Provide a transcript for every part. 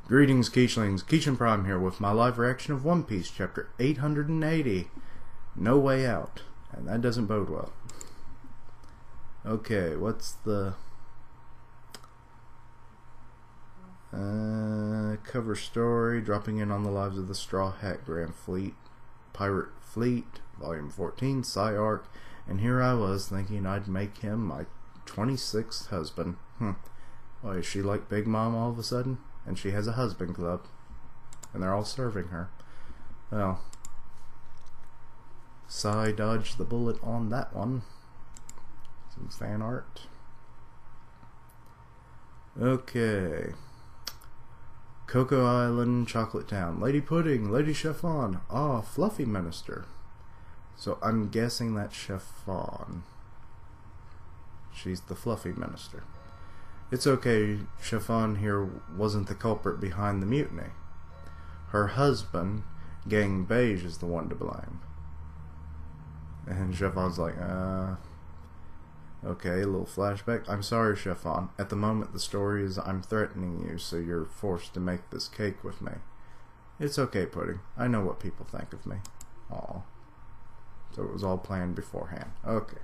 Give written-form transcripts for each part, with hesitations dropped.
Greetings, Keechlings. Keechin Prime here with my live reaction of One Piece, chapter 880, No Way Out. And that doesn't bode well. Okay, what's the cover story? Dropping in on the lives of the Straw Hat Grand Fleet, Pirate Fleet, Volume 14, Psy Arc. And here I was thinking I'd make him my 26th husband. Why, is she like Big Mom all of a sudden? And she has a husband club. And they're all serving her. Well, Psy dodged the bullet on that one. Some fan art. Okay. Cocoa Island, Chocolate Town. Lady Pudding, Lady Chiffon. Ah, Fluffy Minister. So I'm guessing that's Chiffon. She's the Fluffy Minister. It's okay, Chiffon here wasn't the culprit behind the mutiny. Her husband, Gang Beige, is the one to blame. And Chiffon's like, okay, a little flashback. I'm sorry, Chiffon. At the moment, the story is I'm threatening you, so you're forced to make this cake with me. It's okay, Pudding. I know what people think of me. Aw. So it was all planned beforehand. Okay.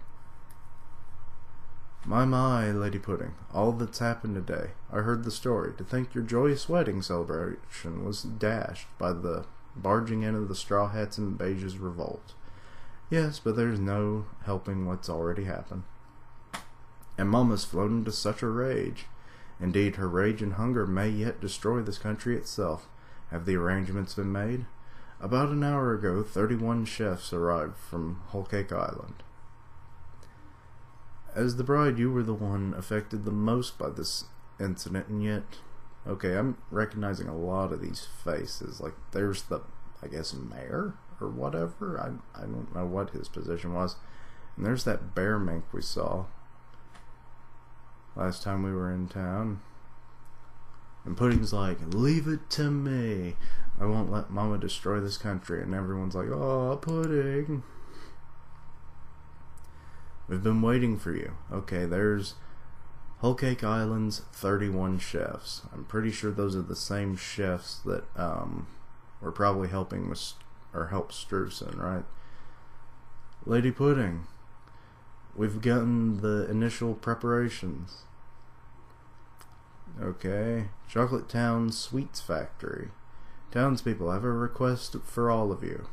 My, Lady Pudding, all that's happened today. I heard the story. To think your joyous wedding celebration was dashed by the barging in of the Straw Hats and Beige's revolt. Yes, but there's no helping what's already happened. And Mama's flown into such a rage. Indeed, her rage and hunger may yet destroy this country itself. Have the arrangements been made? About an hour ago, 31 chefs arrived from Whole Cake Island. As the bride, you were the one affected the most by this incident, and yet... Okay, I'm recognizing a lot of these faces. Like, there's the, I guess, mayor? Or whatever? I don't know what his position was. And there's that bear mink we saw last time we were in town. And Pudding's like, leave it to me. I won't let Mama destroy this country. And everyone's like, oh, Pudding. We've been waiting for you. Okay, there's Whole Cake Island's 31 chefs. I'm pretty sure those are the same chefs that were probably helping with, or helped Strucin, right? Lady Pudding, we've gotten the initial preparations. Okay, Chocolate Town Sweets Factory. Townspeople, I have a request for all of you.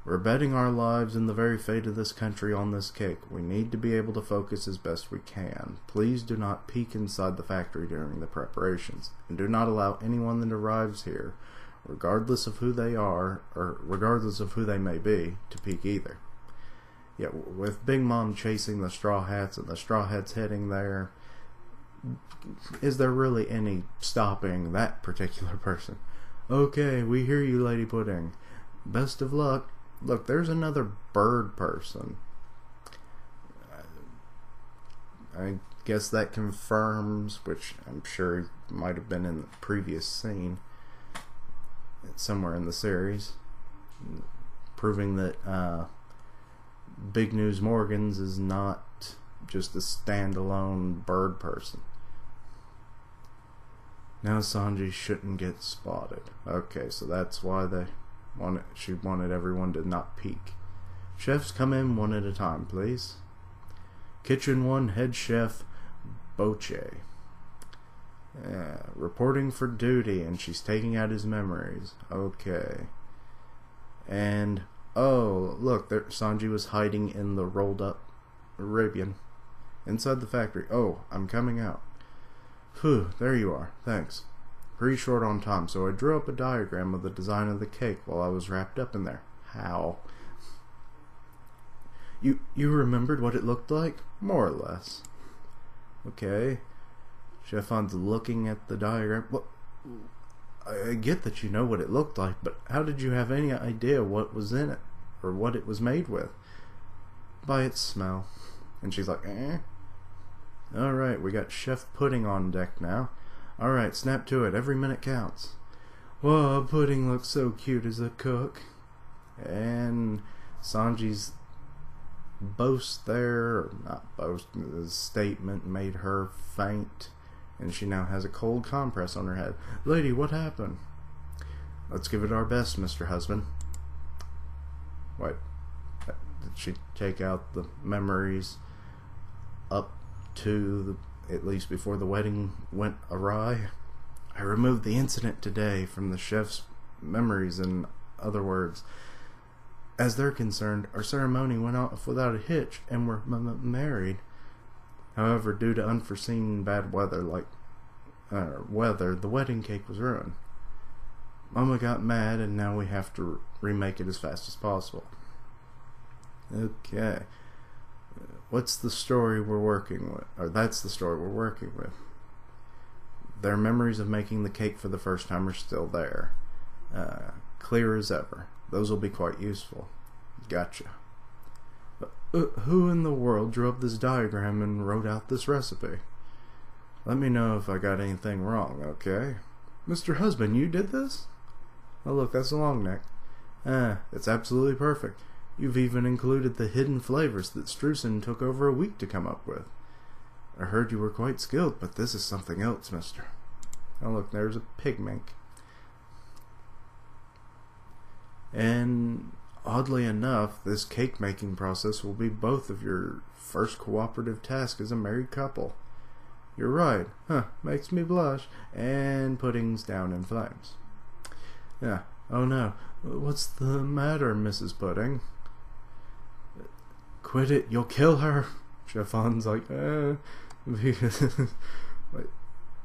We're betting our lives and the very fate of this country on this cake. We need to be able to focus as best we can. Please do not peek inside the factory during the preparations, and do not allow anyone that arrives here, regardless of who they are, or regardless of who they may be, to peek either. Yet with Big Mom chasing the Straw Hats and the Straw Hats heading there, is there really any stopping that particular person? Okay, we hear you, Lady Pudding. Best of luck. Look, there's another bird person. I guess that confirms, which I'm sure might have been in the previous scene, somewhere in the series, proving that Big News Morgans is not just a standalone bird person. Now Sanji shouldn't get spotted. Okay, so that's why she wanted everyone to not peek. Chefs, come in one at a time, please. Kitchen 1, Head Chef Boche. Reporting for duty, and she's taking out his memories. Okay. And, oh, look, there, Sanji was hiding in the rolled up Arabian. Inside the factory. Oh, I'm coming out. Phew, there you are. Thanks. Pretty short on time, so I drew up a diagram of the design of the cake while I was wrapped up in there. How? You remembered what it looked like? More or less. Okay. Chiffon's looking at the diagram. Well, I get that you know what it looked like, but how did you have any idea what was in it? Or what it was made with? By its smell. And she's like, eh? Alright, we got Chef Pudding on deck now. Alright, snap to it. Every minute counts. Whoa, Pudding looks so cute as a cook. And Sanji's boast there, or not boast, his statement made her faint and she now has a cold compress on her head. Lady, what happened? Let's give it our best, Mr. Husband. Wait, did she take out the memories up to at least before the wedding went awry? I removed the incident today from the chef's memories. In other words, as they're concerned, our ceremony went off without a hitch, and we're married. However, due to unforeseen bad weather, the wedding cake was ruined. Mama got mad, and now we have to remake it as fast as possible. Okay. What's the story we're working with? Or that's the story we're working with. Their memories of making the cake for the first time are still there. Clear as ever. Those will be quite useful. Gotcha. Who in the world drew up this diagram and wrote out this recipe? Let me know if I got anything wrong, okay? Mr. Husband, you did this? Oh look, that's a long neck. It's absolutely perfect. You've even included the hidden flavors that Strusen took over a week to come up with. I heard you were quite skilled, but this is something else, mister. Oh look, there's a pig mink. And oddly enough, this cake making process will be both of your first cooperative task as a married couple. You're right. Makes me blush. And pudding's down in flames. Yeah. Oh no. What's the matter, Mrs. Pudding? Quit it. You'll kill her. Chiffon's like, Wait.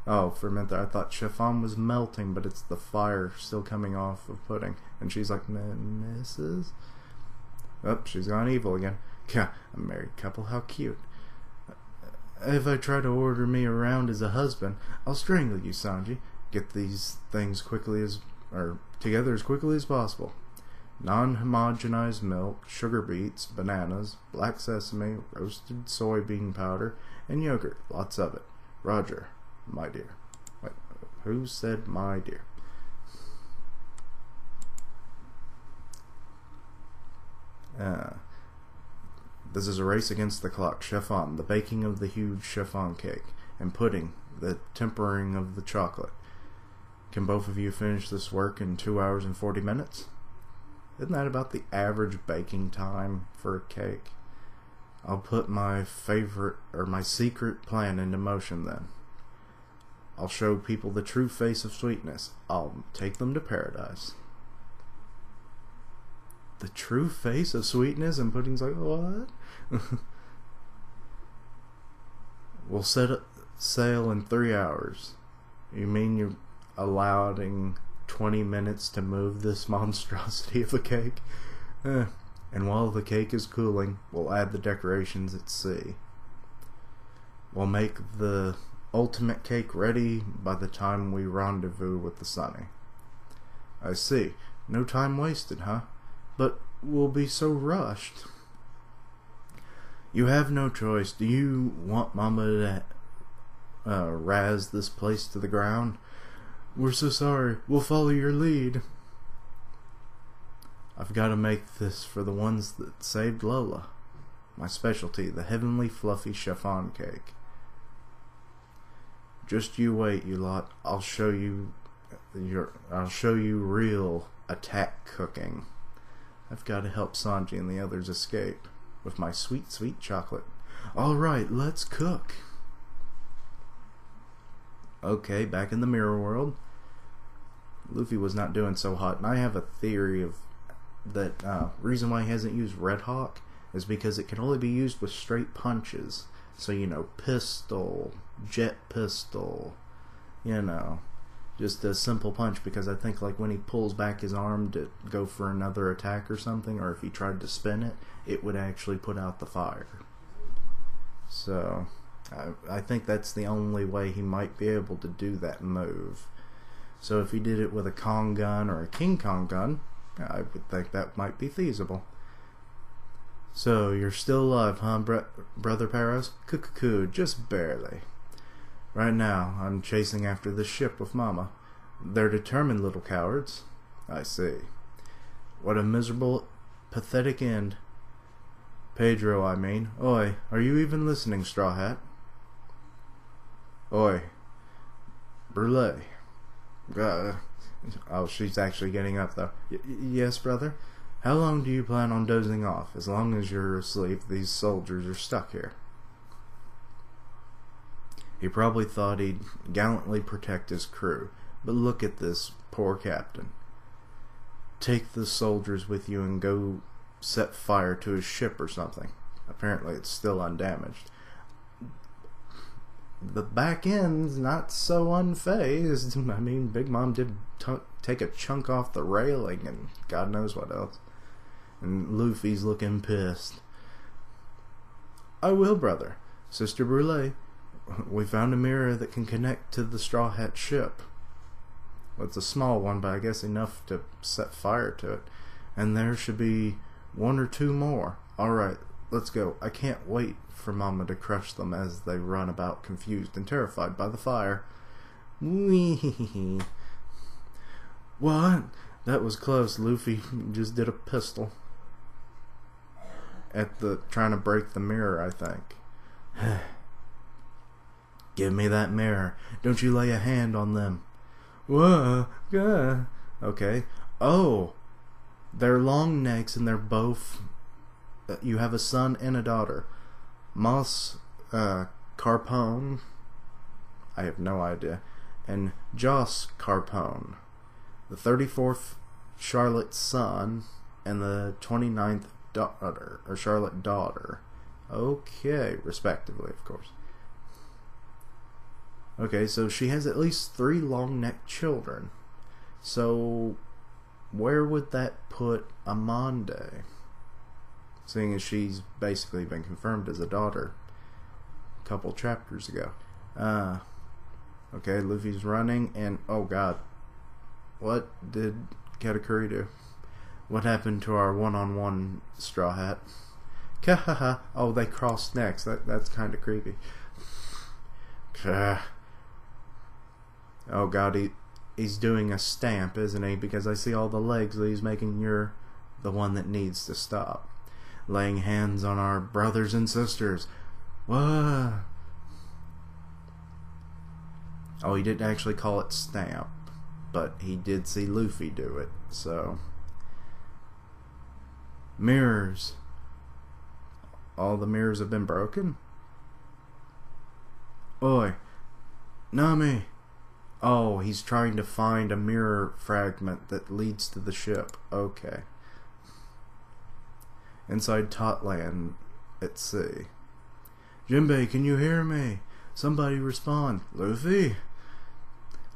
Oh, for a minute there, I thought chiffon was melting, but it's the fire still coming off of pudding. And she's like, Mrs.? Oh, she's gone evil again. Yeah, a married couple, how cute. If I try to order me around as a husband, I'll strangle you, Sanji. Get these things together as quickly as possible. Non-homogenized milk, sugar beets, bananas, black sesame, roasted soybean powder, and yogurt. Lots of it. Roger, my dear. Wait, who said my dear? This is a race against the clock. Chiffon, the baking of the huge chiffon cake, and pudding, the tempering of the chocolate. Can both of you finish this work in 2 hours and 40 minutes? Isn't that about the average baking time for a cake? I'll put my secret plan into motion then. I'll show people the true face of sweetness. I'll take them to paradise. The true face of sweetness? And Pudding's like, what? We'll set sail in 3 hours. You mean you're allowing 20 minutes to move this monstrosity of a cake? And while the cake is cooling, we'll add the decorations at sea. We'll make the ultimate cake ready by the time we rendezvous with the Sunny. I see. No time wasted, huh? But we'll be so rushed. You have no choice. Do you want Mama to razz this place to the ground? We're so sorry. We'll follow your lead. I've got to make this for the ones that saved Lola. My specialty, the heavenly fluffy chiffon cake. Just you wait, you lot. I'll show you real attack cooking. I've got to help Sanji and the others escape with my sweet, sweet chocolate. All right, let's cook. Okay, back in the mirror world. Luffy was not doing so hot, and I have a theory of that reason why he hasn't used Red Hawk is because it can only be used with straight punches. So, pistol, jet pistol, just a simple punch, because I think like when he pulls back his arm to go for another attack or something, or if he tried to spin it, it would actually put out the fire. So, I think that's the only way he might be able to do that move. So if he did it with a Kong gun or a King Kong gun, I would think that might be feasible. So, you're still alive, huh, Brother Paros? Cuckoo, just barely. Right now, I'm chasing after this ship with Mama. They're determined little cowards. I see. What a miserable, pathetic end. Pedro, I mean. Oi, are you even listening, Straw Hat? Oi, Brule. Oh, she's actually getting up, though. Yes, brother? How long do you plan on dozing off? As long as you're asleep, these soldiers are stuck here. He probably thought he'd gallantly protect his crew, but look at this poor captain. Take the soldiers with you and go set fire to his ship or something. Apparently it's still undamaged. The back end's not so unfazed. I mean, Big Mom did take a chunk off the railing and God knows what else. And Luffy's looking pissed. I will, brother. Sister Brule, we found a mirror that can connect to the Straw Hat ship. Well, it's a small one, but I guess enough to set fire to it. And there should be 1 or 2 more. Alright, let's go. I can't wait for Mama to crush them as they run about confused and terrified by the fire. Whee! What? That was close. Luffy just did a pistol. Trying to break the mirror, I think. Give me that mirror. Don't you lay a hand on them. Whoa, okay. Oh, they're long necks and they're both. You have a son and a daughter. Moss Carpone. I have no idea. And Joss Carpone. The 34th Charlotte's son and the 29th daughter, or Charlotte daughter. Okay, respectively, of course. Okay, so she has at least 3 long-necked children. So, where would that put Amande? Seeing as she's basically been confirmed as a daughter a couple chapters ago. Okay, Luffy's running, and oh god. What did Katakuri do? What happened to our one-on-one Straw Hat? Kahaha. Oh, they crossed necks. That's kind of creepy. Oh god, he's doing a stamp, isn't he? Because I see all the legs that he's making. You're the one that needs to stop. Laying hands on our brothers and sisters. What? Oh, he didn't actually call it stamp, but he did see Luffy do it, so. Mirrors. All the mirrors have been broken? Oi. Nami. Oh, he's trying to find a mirror fragment that leads to the ship. Okay. Inside Totland at sea. Jinbei, can you hear me? Somebody respond. Luffy?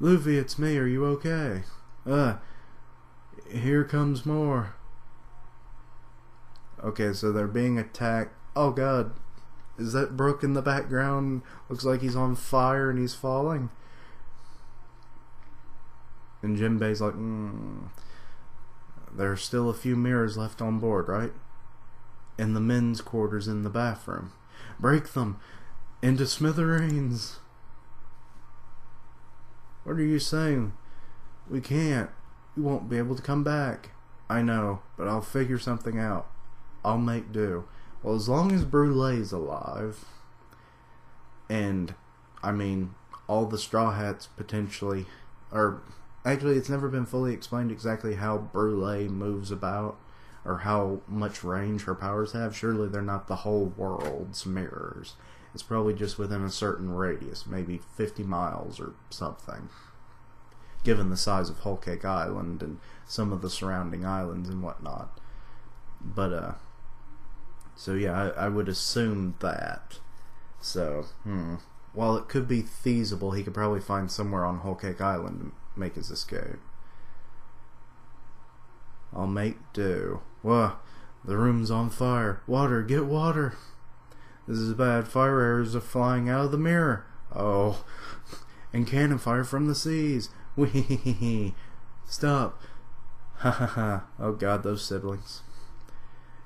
Luffy, it's me. Are you okay? Here comes more. Okay, so they're being attacked. Oh god. Is that Brook in the background? Looks like he's on fire and he's falling. And Jinbei's like, There are still a few mirrors left on board, right? In the men's quarters in the bathroom. Break them into smithereens. What are you saying? We can't. We won't be able to come back. I know, but I'll figure something out. I'll make do. Well, as long as Brulee's alive, and, I mean, all the Straw Hats potentially, or, actually, it's never been fully explained exactly how Brule moves about, or how much range her powers have. Surely they're not the whole world's mirrors. It's probably just within a certain radius, maybe 50 miles or something, given the size of Whole Cake Island and some of the surrounding islands and whatnot. But, so yeah, I would assume that. So, while it could be feasible, he could probably find somewhere on Whole Cake Island to make his escape. I'll make do. Whoa, the room's on fire. Water, get water. This is bad. Fire arrows are flying out of the mirror. Oh, and cannon fire from the seas. Wee, stop. Ha ha ha. Oh god, those siblings.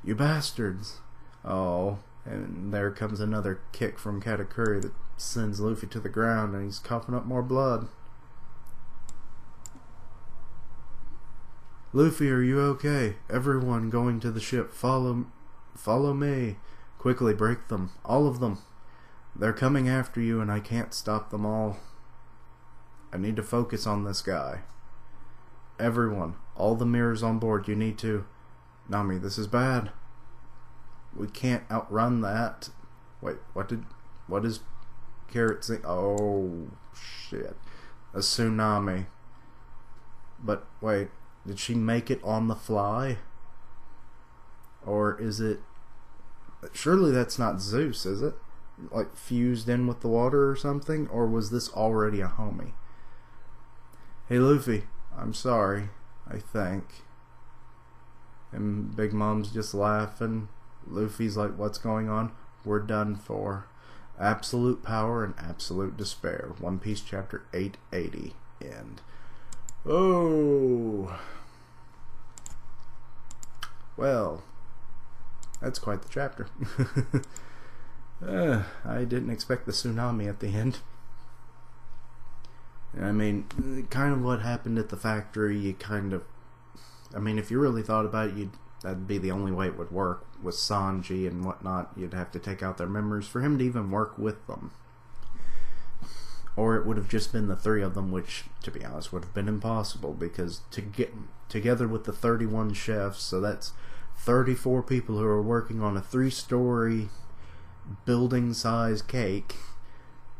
You bastards. Oh, and there comes another kick from Katakuri that sends Luffy to the ground, and he's coughing up more blood. Luffy, are you okay? Everyone going to the ship. Follow me. Quickly break them. All of them. They're coming after you, and I can't stop them all. I need to focus on this guy. Everyone, all the mirrors on board, you need to... Nami, this is bad. We can't outrun that. Wait, what is Carrot saying? Oh, shit. A tsunami. But, wait, did she make it on the fly? Or is it... Surely that's not Zeus, is it? Like, fused in with the water or something? Or was this already a homie? Hey, Luffy, I'm sorry, I think. And Big Mom's just laughing. Luffy's like, what's going on? We're done for. Absolute power and absolute despair. One Piece chapter 880. End. Oh. Well, that's quite the chapter. I didn't expect the tsunami at the end. I mean, kind of what happened at the factory, you kind of... I mean, if you really thought about it, that'd be the only way it would work. With Sanji and whatnot, you'd have to take out their memories for him to even work with them. Or it would have just been the three of them, which, to be honest, would have been impossible, because to get together with the 31 chefs, so that's 34 people who are working on a 3-story building-size cake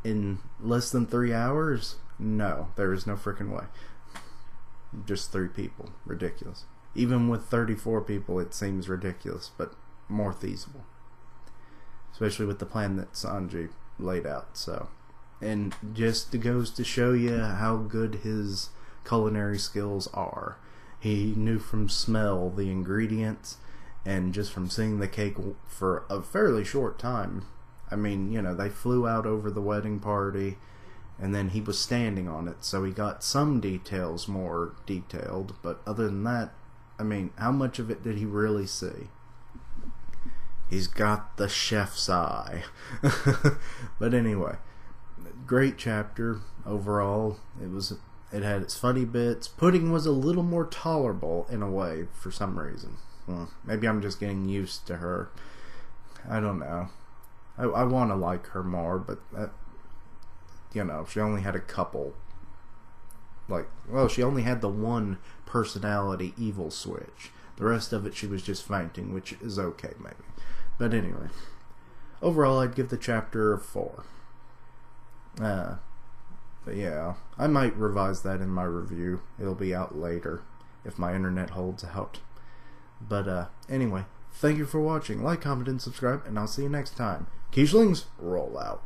in less than 3 hours? No, there is no freaking way. Just 3 people. Ridiculous. Even with 34 people, it seems ridiculous, but more feasible. Especially with the plan that Sanji laid out, so... And just goes to show you how good his culinary skills are. He knew from smell the ingredients, and just from seeing the cake for a fairly short time. I mean, you know, they flew out over the wedding party, and then he was standing on it, so he got some details more detailed, but other than that, I mean, how much of it did he really see? He's got the chef's eye. But anyway, great chapter overall. It had its funny bits. Pudding was a little more tolerable in a way for some reason. Well, maybe I'm just getting used to her. I don't know. I want to like her more, but you know, she only had a couple. Like, well, she only had the one personality evil switch. The rest of it, she was just fainting, which is okay, maybe. But anyway, overall, I'd give the chapter a 4. But yeah, I might revise that in my review. It'll be out later, if my internet holds out. But anyway, thank you for watching. Like, comment, and subscribe, and I'll see you next time. Keishlings, roll out.